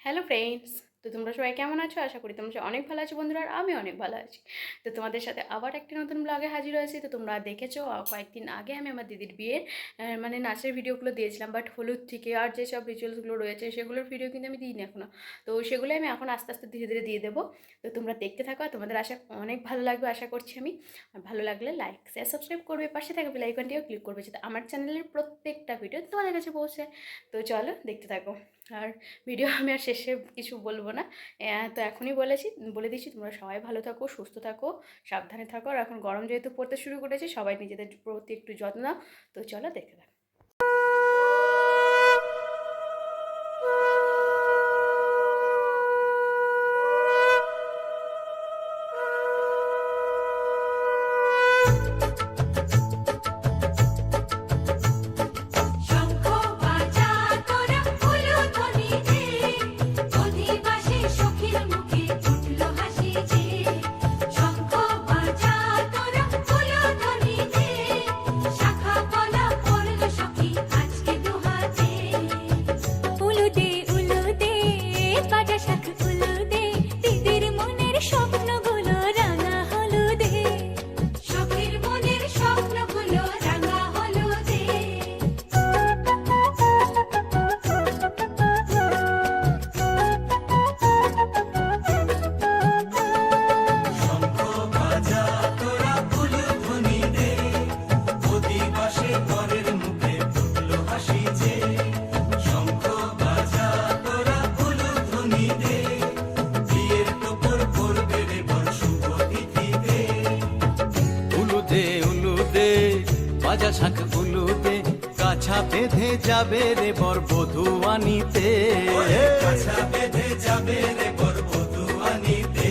Hello friends, তো তোমরা সবাই কেমন আছো? আশা করি তোমরা অনেক ভালো আছো বন্ধুরা, আর আমি অনেক ভালো আছি। তো তোমাদের সাথে আবার একটি নতুন ব্লগে হাজির হয়েছি। তো তোমরা দেখেছো কয়েকদিন আগে আমি আমার দিদির বিয়ের মানে নাচের ভিডিওগুলো দিয়েছিলাম, বাট হলুদ থেকে আর যেসব রিচুয়ালসগুলো রয়েছে সেগুলোর ভিডিও কিন্তু আমি দিইনি এখনও। তো সেগুলো আমি এখন আস্তে আস্তে ধীরে ধীরে দিয়ে দেবো। তো তোমরা দেখতে থাকো, তোমাদের অনেক ভালো লাগবে আশা করছি আমি। আর ভালো লাগলে লাইক শেয়ার সাবস্ক্রাইব করবে, পাশে থাকা বেল আইকনটিও ক্লিক করবে যাতে আমার চ্যানেলের প্রত্যেকটা ভিডিও তোমাদের কাছে পৌঁছে। তো চলো দেখতে থাকো। আর ভিডিও আমি আর শেষে কিছু বলবো না, তো এখনই বলে দিচ্ছি তোমরা সবাই ভালো থাকো, সুস্থ থাকো, সাবধানে থাকো। আর এখন গরম যেহেতু পড়তে শুরু করেছে, সবাই নিজেদের প্রতি একটু যত্ন নাও। তো চলো দেখতে থাকো। বাজা শাঁখ উলুদে, কাছা বেঁধে যাবে রে বর বধূ আনিতে, কাছা বেঁধে যাবে রে বর বধূ আনিতে।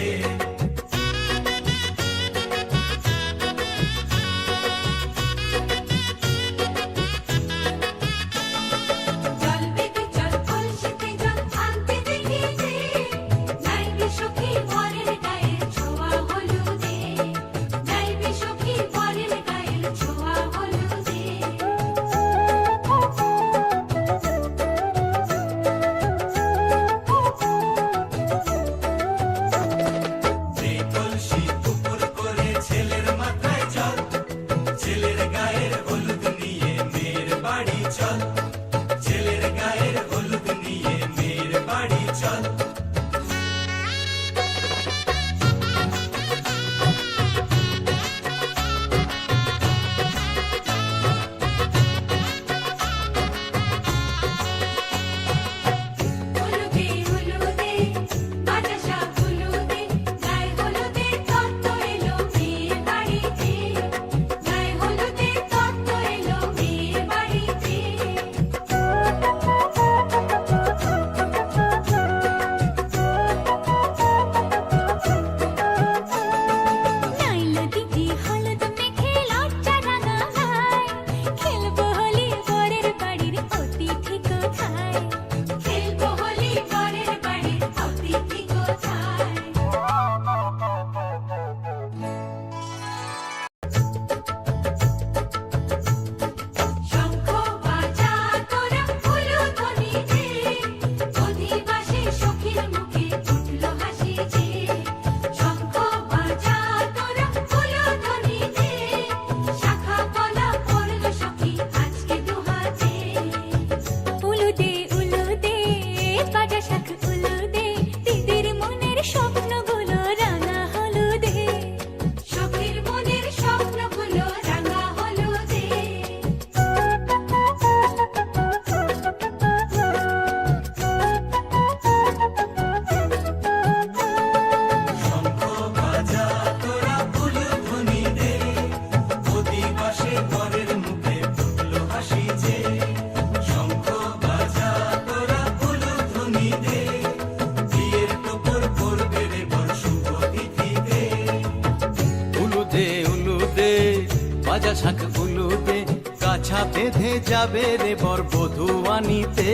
বাজা শাঁখ উলুদে, কাছা বেঁধে যাবে রে বর বধূ আনিতে,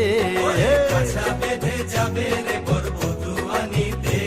কাছা বেঁধে যাবে রে বর বধূ আনিতে।